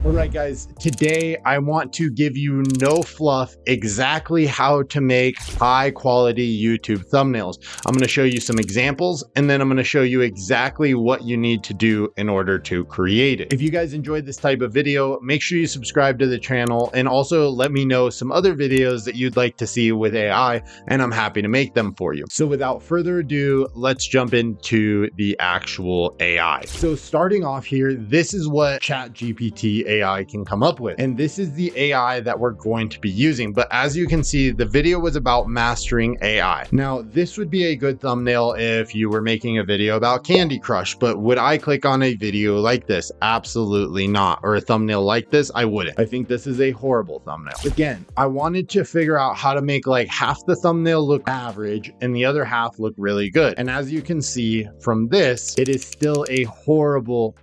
All right, guys, today I want to give you no fluff exactly how to make high quality YouTube thumbnails. I'm going to show you some examples, and then I'm going to show you exactly what you need to do in order to create it. If you guys enjoyed this type of video, make sure you subscribe to the channel, and also let me know some other videos that you'd like to see with AI, and I'm happy to make them for you. So without further ado, let's jump into the actual AI. So starting off here, this is what ChatGPT AI can come up with. And this is the AI that we're going to be using. But as you can see, the video was about mastering AI. Now, this would be a good thumbnail if you were making a video about Candy Crush, but would I click on a video like this? Absolutely not. Or a thumbnail like this? I wouldn't. I think this is a horrible thumbnail. Again, I wanted to figure out how to make like half the thumbnail look average and the other half look really good. And as you can see from this, it is still a horrible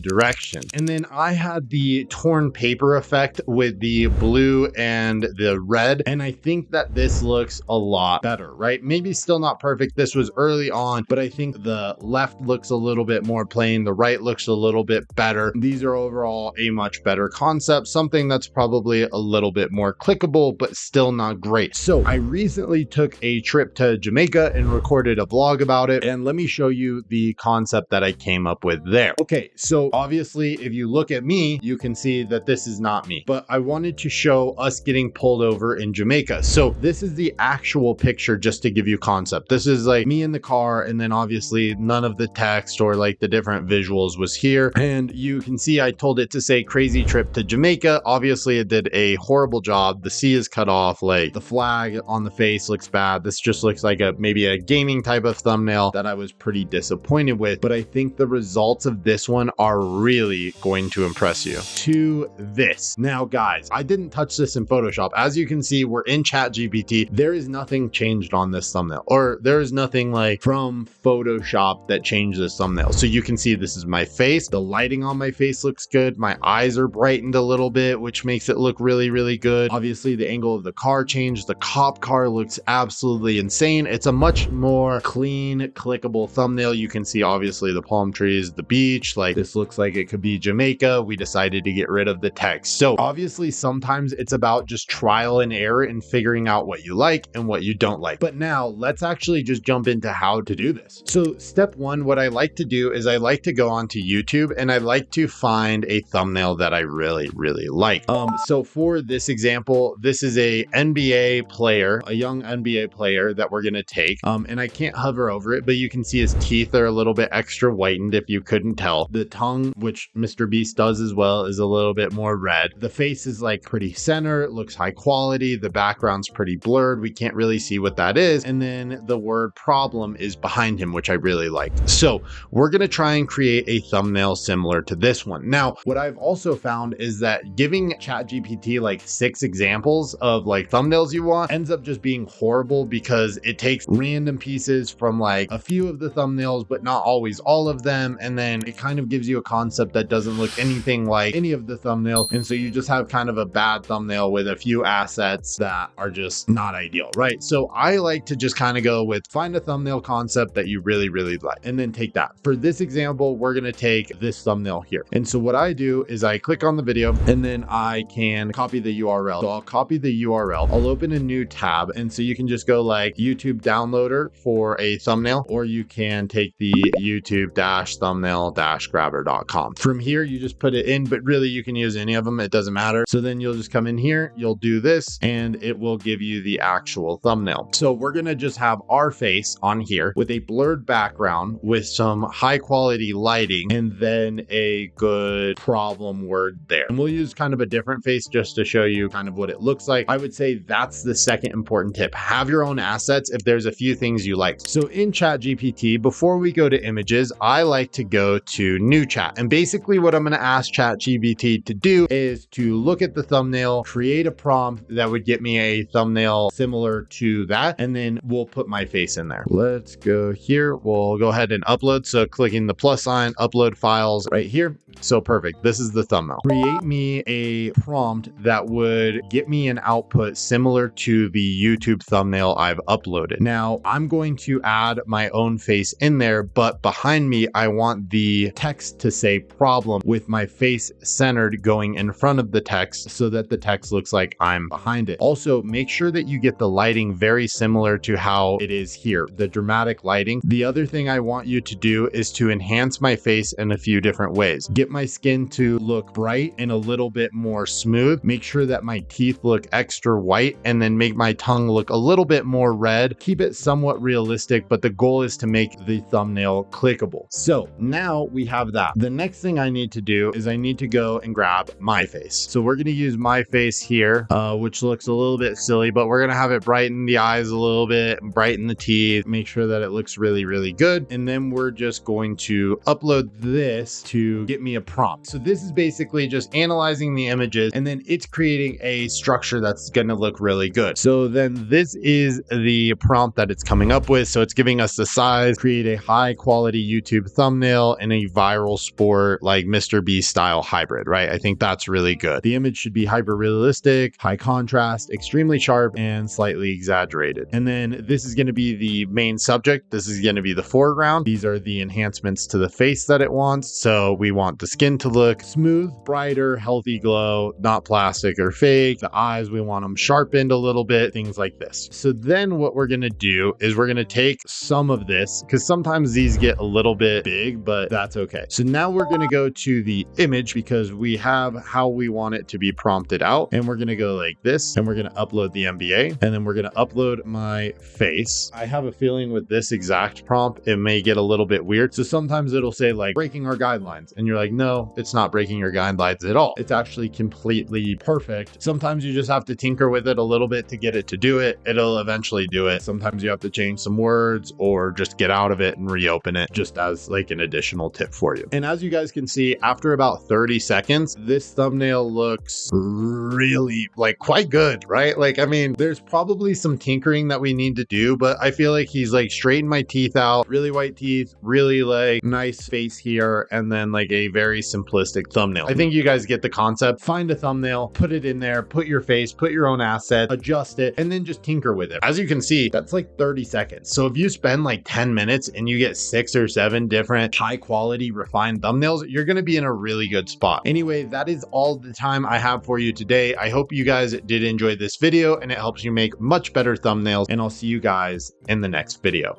direction. And then I had the torn paper effect with the blue and the red, and I think that this looks a lot better, right? Maybe still not perfect. This was early on, but I think the left looks a little bit more plain, the right looks a little bit better. These are overall a much better concept, something that's probably a little bit more clickable, but still not great. So I recently took a trip to Jamaica and recorded a vlog about it, and let me show you the concept that I came up with there. Okay, so obviously if you look at me, you can see that this is not me, but I wanted to show us getting pulled over in Jamaica. So this is the actual picture, just to give you concept. This is like me in the car, and then obviously none of the text or like the different visuals was here. And you can see I told it to say crazy trip to Jamaica. Obviously it did a horrible job. The C is cut off, like the flag on the face looks bad. This just looks like maybe a gaming type of thumbnail that I was pretty disappointed with, but I think the results of this one are really going to impress you. To this. Now guys, I didn't touch this in Photoshop. As you can see, we're in ChatGPT. There is nothing changed on this thumbnail, or there is nothing like from Photoshop that changed this thumbnail. So you can see this is my face. The lighting on my face looks good. My eyes are brightened a little bit, which makes it look really good. Obviously the angle of the car changed. The cop car looks absolutely insane. It's a much more clean, clickable thumbnail. You can see obviously the palm trees, the beach, like this looks like it could be Jamaica. We decided to get rid of the text. So obviously sometimes it's about just trial and error and figuring out what you like and what you don't like. But now let's actually just jump into how to do this. So step one, what I like to do is I like to go onto YouTube and I like to find a thumbnail that I really like. So for this example, this is a NBA player, a young NBA player that we're gonna take. And I can't hover over it, but you can see his teeth are a little bit extra whitened if you couldn't tell. The tongue, which Mr. Beast does as well, is a little bit more red. The face is like pretty center, it looks high quality. The background's pretty blurred. We can't really see what that is. And then the word problem is behind him, which I really like. So we're gonna try and create a thumbnail similar to this one. Now, what I've also found is that giving ChatGPT like 6 examples of like thumbnails you want ends up just being horrible, because it takes random pieces from like a few of the thumbnails, but not always all of them. And then it kind of gives you a concept that doesn't look anything like any of the thumbnails. And so you just have kind of a bad thumbnail with a few assets that are just not ideal, right? So I like to just kind of go with find a thumbnail concept that you really like, and then take that. For this example, we're going to take this thumbnail here. And so what I do is I click on the video and then I can copy the URL. So I'll copy the URL. I'll open a new tab. And so you can just go like YouTube downloader for a thumbnail, or you can take the YouTube-thumbnail-grabber.com. From here, you just put it in, but really you can use any of them. It doesn't matter. So then you'll just come in here, you'll do this, and it will give you the actual thumbnail. So we're going to just have our face on here with a blurred background with some high quality lighting, and then a good problem word there. And we'll use kind of a different face just to show you kind of what it looks like. I would say that's the second important tip. Have your own assets if there's a few things you like. So in ChatGPT, before we go to images, I like to go to new chat. And basically what I'm going to ask ChatGPT to do is to look at the thumbnail, create a prompt that would get me a thumbnail similar to that, and then we'll put my face in there. Let's go here. We'll go ahead and upload. So clicking the plus sign, upload files right here. So perfect. This is the thumbnail. Create me a prompt that would get me an output similar to the YouTube thumbnail I've uploaded. Now I'm going to add my own face in there, but behind me, I want the text to say problem with my face centered going in front of the text so that the text looks like I'm behind it. Also, make sure that you get the lighting very similar to how it is here, the dramatic lighting. The other thing I want you to do is to enhance my face in a few different ways. Get my skin to look bright and a little bit more smooth. Make sure that my teeth look extra white, and then make my tongue look a little bit more red. Keep it somewhat realistic, but the goal is to make the thumbnail clickable. So now we have that. The next thing I need to do is I need to go and grab my face. So we're going to use my face here, which looks a little bit silly, but we're going to have it brighten the eyes a little bit, brighten the teeth, make sure that it looks really, really good. And then we're just going to upload this to get me a prompt. So this is basically just analyzing the images, and then it's creating a structure that's going to look really good. So then this is the prompt that it's coming up with. So it's giving us the size, create a high quality YouTube thumbnail in a viral sport like Mr. Beast style hybrid, right? I think that's really good. The image should be hyper realistic, high contrast, extremely sharp, and slightly exaggerated. And then this is going to be the main subject. This is going to be the foreground. These are the enhancements to the face that it wants. So we want the skin to look smooth, brighter, healthy glow, not plastic or fake. The eyes, we want them sharpened a little bit, things like this. So then what we're going to do is we're going to take some of this, because sometimes these get a little bit big, but that's okay. So now we're going to go to the image, because we have how we want it to be prompted out, and we're going to go like this, and we're going to upload the MBA, and then we're going to upload my face. I have a feeling with this exact prompt, it may get a little bit weird. So sometimes it'll say like breaking our guidelines, and you're like, no, it's not breaking your guidelines at all. It's actually completely perfect. Sometimes you just have to tinker with it a little bit to get it to do it. It'll eventually do it. Sometimes you have to change some words or just get out of it and reopen it, just as like an additional tip for you. And as you guys can see, after about 30 seconds, this thumbnail looks really like quite good, right? Like, I mean, there's probably some tinkering that we need to do, but I feel like he's like straightened my teeth out, really white teeth, really like nice face here, and then like a very simplistic thumbnail. I think you guys get the concept. Find a thumbnail, put it in there, put your face, put your own asset, adjust it, and then just tinker with it. As you can see, that's like 30 seconds. So if you spend like 10 minutes and you get 6 or 7 different high quality refined thumbnails, you're going to be in a really good spot. Anyway, that is all the time I have for you today. I hope you guys did enjoy this video and it helps you make much better thumbnails, and I'll see you guys in the next video.